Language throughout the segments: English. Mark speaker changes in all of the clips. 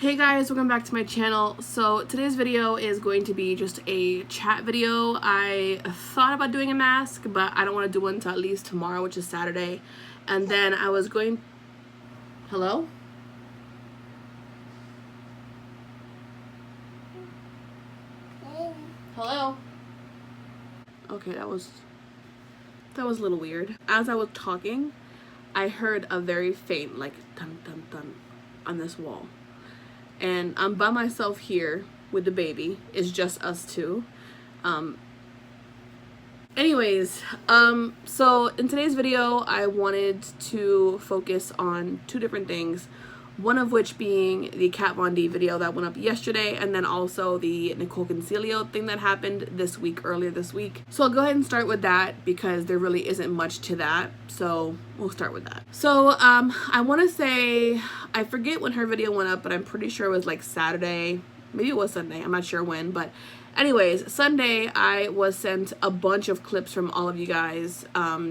Speaker 1: Hey guys, welcome back to my channel. So today's video is going to be just a chat video. I thought about doing a mask, but I don't want to do one until at least tomorrow, which is Saturday. And then I was going... Hello? Hello? Okay, that was a little weird. As I was talking, I heard a very faint, like, dun dun dun on this wall. And I'm by myself here with the baby. It's just us two. So in today's video, I wanted to focus on two different things. One of which being the Kat Von D video that went up yesterday, and then also the Nicol Concilio thing that happened earlier this week. So I'll go ahead and start with that because there really isn't much to that. So we'll start with that. So I want to say, I forget when her video went up, but I'm pretty sure it was like Saturday. Maybe it was Sunday. I'm not sure when, but anyways, Sunday I was sent a bunch of clips from all of you guys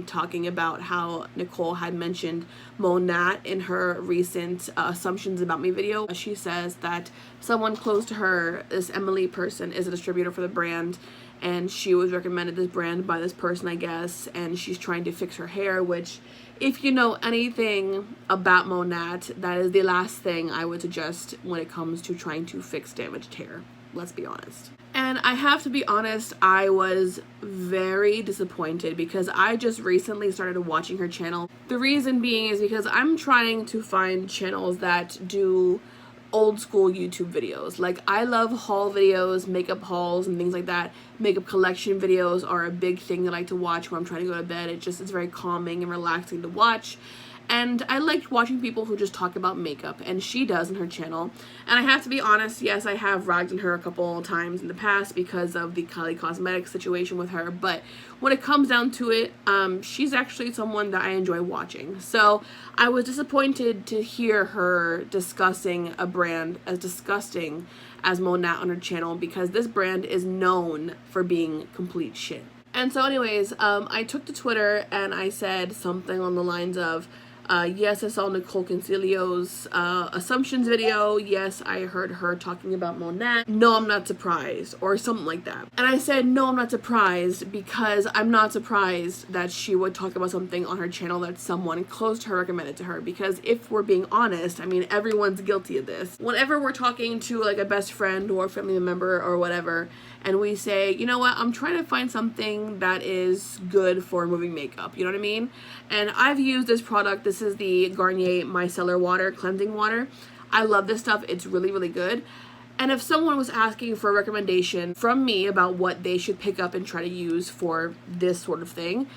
Speaker 1: talking about how Nicole had mentioned Monat in her recent Assumptions About Me video. She says that someone close to her, this Emily person, is a distributor for the brand, and she was recommended this brand by this person, I guess, and she's trying to fix her hair, which, if you know anything about Monat, that is the last thing I would suggest when it comes to trying to fix damaged hair. Let's be honest. And I have to be honest, I was very disappointed because I just recently started watching her channel. The reason being is because I'm trying to find channels that do old school YouTube videos. Like, I love haul videos, makeup hauls and things like that. Makeup collection videos are a big thing that I like to watch when I'm trying to go to bed. It's very calming and relaxing to watch. And I like watching people who just talk about makeup, and she does in her channel. And I have to be honest, yes, I have ragged on her a couple times in the past because of the Kylie Cosmetics situation with her, but when it comes down to it, she's actually someone that I enjoy watching. So I was disappointed to hear her discussing a brand as disgusting as Monat on her channel, because this brand is known for being complete shit. And so anyways, I took to Twitter and I said something on the lines of, yes, I saw Nicol Concilio's Assumptions video. Yes, I heard her talking about Monat. No, I'm not surprised, or something like that. And I said, no, I'm not surprised, because I'm not surprised that she would talk about something on her channel that someone close to her recommended to her. Because if we're being honest, I mean, everyone's guilty of this. Whenever we're talking to like a best friend or family member or whatever, and we say, you know what, I'm trying to find something that is good for removing makeup, you know what I mean? And I've used this product. This is the Garnier Micellar Water Cleansing Water. I love this stuff. It's really, really good. And if someone was asking for a recommendation from me about what they should pick up and try to use for this sort of thing,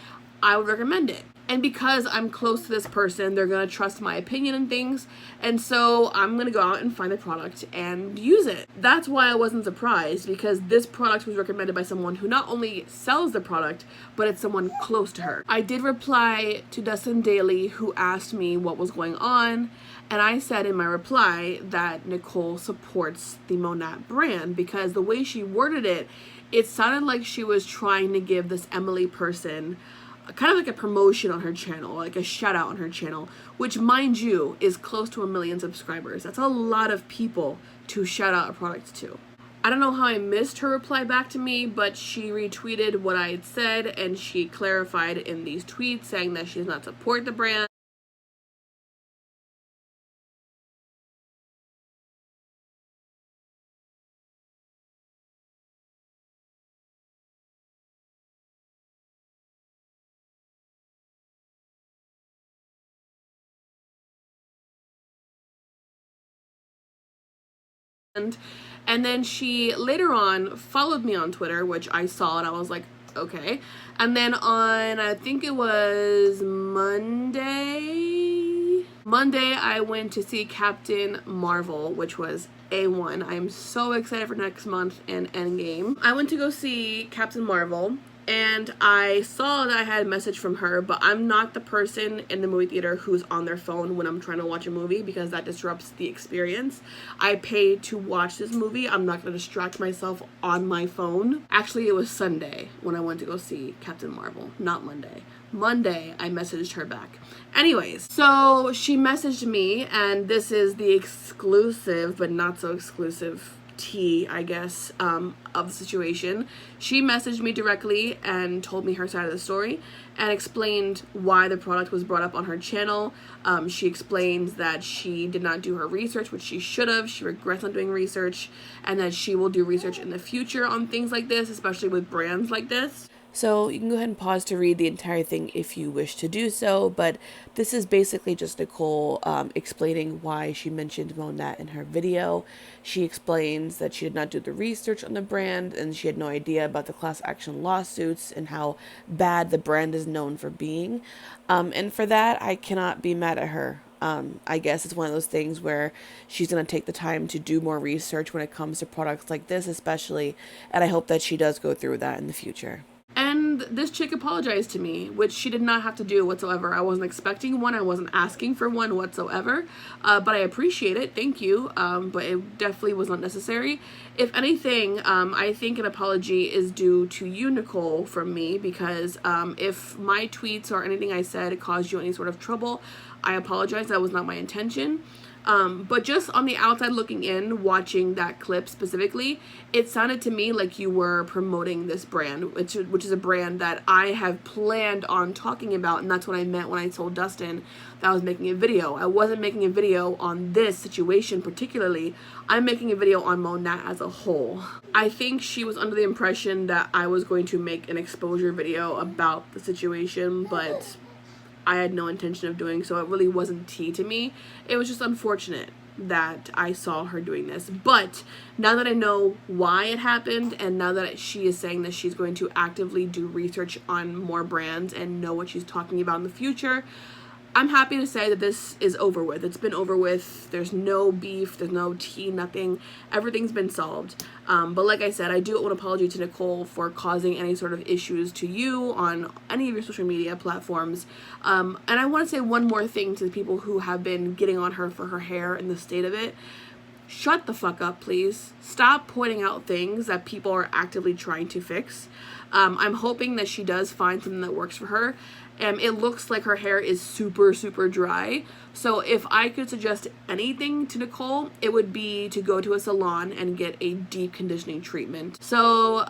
Speaker 1: I would recommend it. And because I'm close to this person, they're going to trust my opinion and things. And so I'm going to go out and find the product and use it. That's why I wasn't surprised, because this product was recommended by someone who not only sells the product, but it's someone close to her. I did reply to Dustin Daly, who asked me what was going on. And I said in my reply that Nicole supports the Monat brand, because the way she worded it, it sounded like she was trying to give this Emily person kind of like a promotion on her channel, like a shout out on her channel, which, mind you, is close to 1 million subscribers. That's a lot of people to shout out a product to. I don't know how I missed her reply back to me, but she retweeted what I had said, and she clarified in these tweets saying that she does not support the brand. And then she later on followed me on Twitter, which I saw and I was like, okay. And then on, I think it was Monday, I went to see Captain Marvel, which was A1. I'm so excited for next month and Endgame. I went to go see Captain Marvel, and I saw that I had a message from her, but I'm not the person in the movie theater who's on their phone when I'm trying to watch a movie, because that disrupts the experience. I paid to watch this movie. I'm not going to distract myself on my phone. Actually, it was Sunday when I went to go see Captain Marvel, not Monday. Monday, I messaged her back. Anyways, so she messaged me, and this is the exclusive, but not so exclusive tea, I guess, of the situation. She messaged me directly and told me her side of the story and explained why the product was brought up on her channel. She explains that she did not do her research, which she should have. She regrets not doing research, and that she will do research in the future on things like this, especially with brands like this. So you can go ahead and pause to read the entire thing if you wish to do so, but this is basically just Nicole explaining why she mentioned Monat in her video. She explains that she did not do the research on the brand, and she had no idea about the class action lawsuits and how bad the brand is known for being. And for that, I cannot be mad at her. I guess it's one of those things where she's going to take the time to do more research when it comes to products like this especially, and I hope that she does go through that in the future. And this chick apologized to me, which she did not have to do whatsoever. I wasn't expecting one. I wasn't asking for one whatsoever. But I appreciate it. Thank you. But it definitely was not necessary. If anything, I think an apology is due to you, Nicole, from me. Because if my tweets or anything I said caused you any sort of trouble, I apologize. That was not my intention. But just on the outside looking in, watching that clip specifically, it sounded to me like you were promoting this brand, which is a brand that I have planned on talking about, and that's what I meant when I told Dustin that I was making a video. I wasn't making a video on this situation particularly. I'm making a video on Monat as a whole. I think she was under the impression that I was going to make an exposure video about the situation, but I had no intention of doing so. It really wasn't tea to me. It was just unfortunate that I saw her doing this. But now that I know why it happened, and now that she is saying that she's going to actively do research on more brands and know what she's talking about in the future, I'm happy to say that this is over with. It's been over with. There's no beef. There's no tea, nothing. Everything's been solved. But like I said, I do owe an apology to Nicole for causing any sort of issues to you on any of your social media platforms. And I want to say one more thing to the people who have been getting on her for her hair and the state of it. Shut the fuck up, please. Stop pointing out things that people are actively trying to fix. I'm hoping that she does find something that works for her. It looks like her hair is super, super dry. So if I could suggest anything to Nicole, it would be to go to a salon and get a deep conditioning treatment. So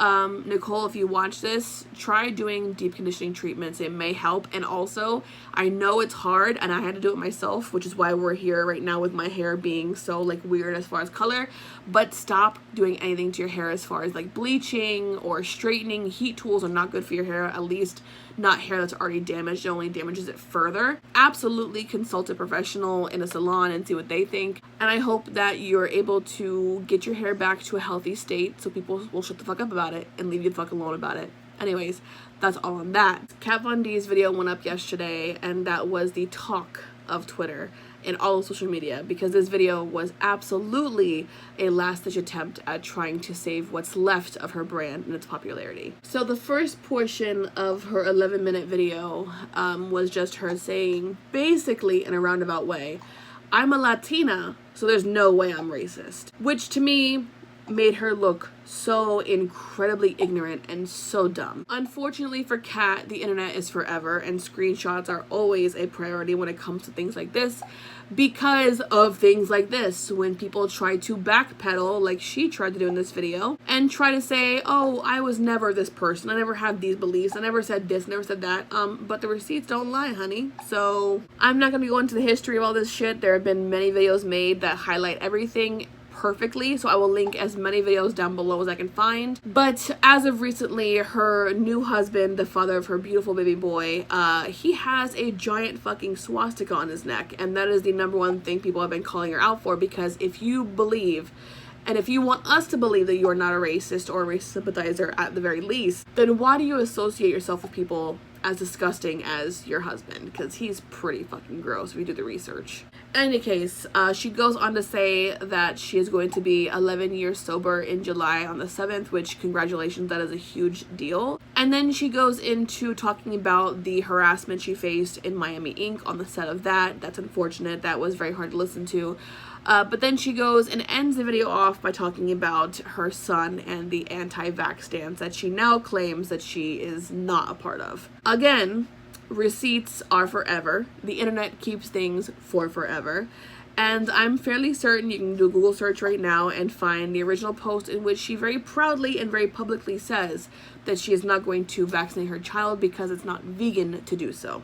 Speaker 1: Nicole, if you watch this, try doing deep conditioning treatments. It may help. And also, I know it's hard and I had to do it myself, which is why we're here right now with my hair being so like weird as far as color. But stop doing anything to your hair as far as like bleaching or straightening. Heat tools are not good for your hair, at least not hair that's already damaged. It only damages it further. Absolutely consult a professional in a salon and see what they think. And I hope that you're able to get your hair back to a healthy state so people will shut the fuck up about it and leave you the fuck alone about it. Anyways, that's all on that. Kat Von D's video went up yesterday, and that was the talk of Twitter and all of social media, because this video was absolutely a last-ditch attempt at trying to save what's left of her brand and its popularity. So the first portion of her 11-minute video was just her saying, basically in a roundabout way, I'm a Latina, so there's no way I'm racist. Which to me made her look so incredibly ignorant and so dumb. Unfortunately for Kat, the internet is forever, and screenshots are always a priority when it comes to things like this, because of things like this. When people try to backpedal, like she tried to do in this video, and try to say, oh, I was never this person, I never had these beliefs, I never said this, never said that, but the receipts don't lie, honey. So I'm not gonna be going into the history of all this shit. There have been many videos made that highlight everything perfectly, so I will link as many videos down below as I can find. But as of recently, her new husband, the father of her beautiful baby boy, he has a giant fucking swastika on his neck, and that is the #1 thing people have been calling her out for, because if you believe, and if you want us to believe that you are not a racist or a racist sympathizer at the very least, then why do you associate yourself with people as disgusting as your husband? Because he's pretty fucking gross if you do the research. In any case, she goes on to say that she is going to be 11 years sober in July on the 7th, which, congratulations, that is a huge deal. And then she goes into talking about the harassment she faced in Miami Ink on the set of that. That's unfortunate. That was very hard to listen to. But then she goes and ends the video off by talking about her son and the anti-vax stance that she now claims that she is not a part of. Again, receipts are forever. The internet keeps things for forever. And I'm fairly certain you can do a Google search right now and find the original post in which she very proudly and very publicly says that she is not going to vaccinate her child because it's not vegan to do so.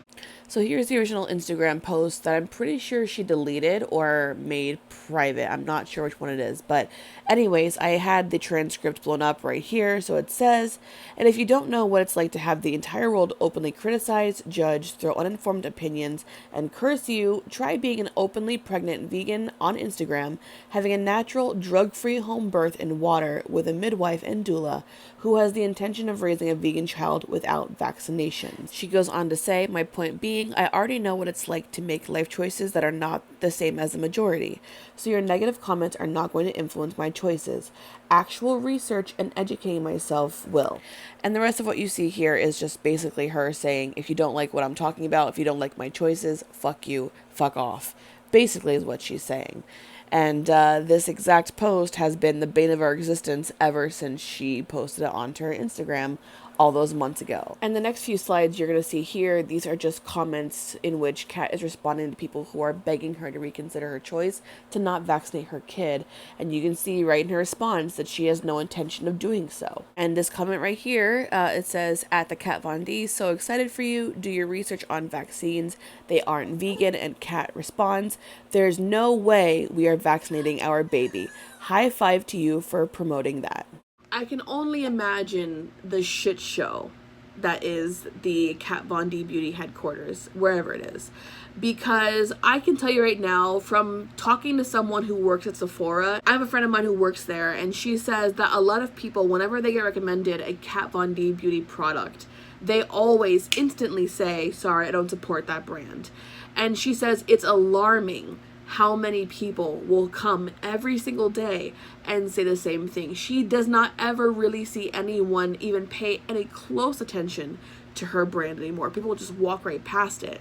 Speaker 1: So here's the original Instagram post that I'm pretty sure she deleted or made private. I'm not sure which one it is. But anyways, I had the transcript blown up right here. So it says, "And if you don't know what it's like to have the entire world openly criticize, judge, throw uninformed opinions, and curse you, try being an openly pregnant vegan on Instagram, having a natural, drug-free home birth in water with a midwife and doula who has the intention of raising a vegan child without vaccinations." She goes on to say, "My point being, I already know what it's like to make life choices that are not the same as the majority. So your negative comments are not going to influence my choices. Actual research and educating myself will." And the rest of what you see here is just basically her saying, if you don't like what I'm talking about, if you don't like my choices, fuck you, fuck off. Basically is what she's saying. And this exact post has been the bane of our existence ever since she posted it onto her Instagram all those months ago. And the next few slides you're going to see here, these are just comments in which Kat is responding to people who are begging her to reconsider her choice to not vaccinate her kid. And you can see right in her response that she has no intention of doing so. And this comment right here, it says, "At the Kat Von D, so excited for you. Do your research on vaccines. They aren't vegan." And Kat responds, "There's no way we are vaccinating our baby. High five to you for promoting that." I can only imagine the shit show that is the Kat Von D Beauty headquarters, wherever it is. Because I can tell you right now, from talking to someone who works at Sephora, I have a friend of mine who works there, and she says that a lot of people, whenever they get recommended a Kat Von D Beauty product, they always instantly say, "Sorry, I don't support that brand." And she says it's alarming how many people will come every single day and say the same thing. She does not ever really see anyone even pay any close attention to her brand anymore. People just walk right past it.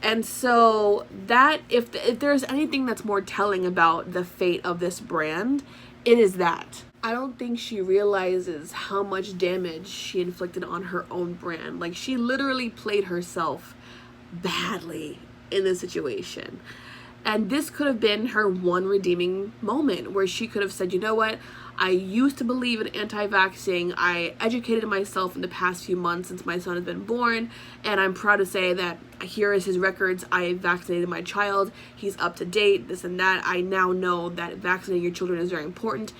Speaker 1: And so that, if there's anything that's more telling about the fate of this brand, it is that. I don't think she realizes how much damage she inflicted on her own brand. Like, she literally played herself badly in this situation. And this could have been her one redeeming moment where she could have said, you know what, I used to believe in anti-vaxxing. I educated myself in the past few months since my son has been born, and I'm proud to say that here is his records. I vaccinated my child. He's up to date, this and that. I now know that vaccinating your children is very important.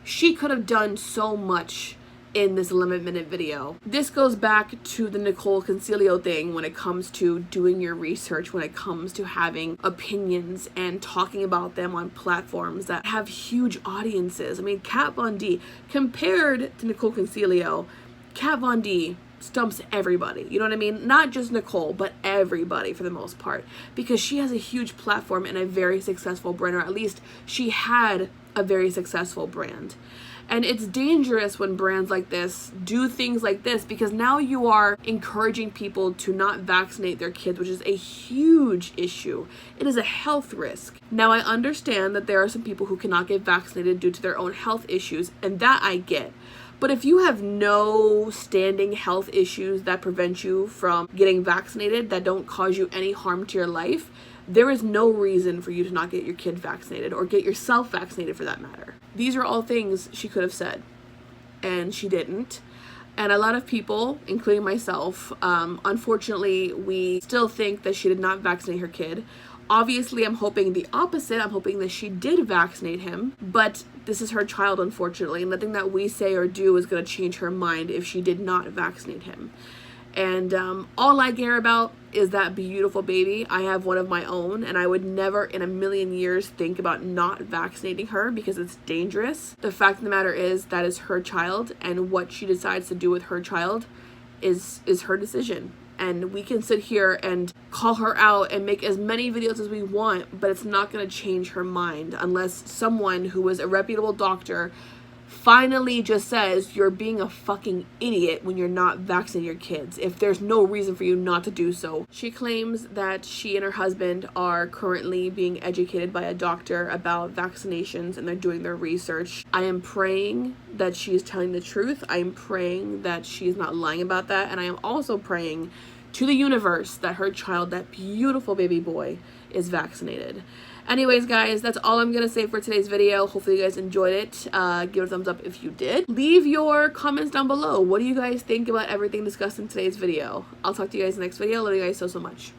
Speaker 1: She could have done so much in this 11-minute video. This goes back to the Nicol Concilio thing when it comes to doing your research, when it comes to having opinions and talking about them on platforms that have huge audiences. I mean, Kat Von D, compared to Nicol Concilio, Kat Von D stumps everybody. You know what I mean? Not just Nicole, but everybody for the most part. Because she has a huge platform and a very successful brand, or at least she had a very successful brand. And it's dangerous when brands like this do things like this, because now you are encouraging people to not vaccinate their kids, which is a huge issue. It is a health risk. Now, I understand that there are some people who cannot get vaccinated due to their own health issues, and that I get. But if you have no standing health issues that prevent you from getting vaccinated, that don't cause you any harm to your life, there is no reason for you to not get your kid vaccinated, or get yourself vaccinated for that matter. These are all things she could have said, and she didn't. And a lot of people, including myself, unfortunately, we still think that she did not vaccinate her kid. Obviously, I'm hoping the opposite. I'm hoping that she did vaccinate him, but this is her child, unfortunately. And nothing that we say or do is going to change her mind if she did not vaccinate him. And all I care about is that beautiful baby. I have one of my own, and I would never in a million years think about not vaccinating her because it's dangerous. The fact of the matter is that is her child, and what she decides to do with her child is her decision. And we can sit here and call her out and make as many videos as we want, but it's not going to change her mind unless someone who is a reputable doctor finally just says you're being a fucking idiot when you're not vaccinating your kids, if there's no reason for you not to do so. She claims that she and her husband are currently being educated by a doctor about vaccinations and they're doing their research. I am praying that she is telling the truth. I am praying that she is not lying about that, and I am also praying to the universe that her child, that beautiful baby boy, is vaccinated. Anyways, guys, that's all I'm gonna say for today's video. Hopefully you guys enjoyed it. Give it a thumbs up if you did. Leave your comments down below. What do you guys think about everything discussed in today's video? I'll talk to you guys in the next video. Love you guys so much.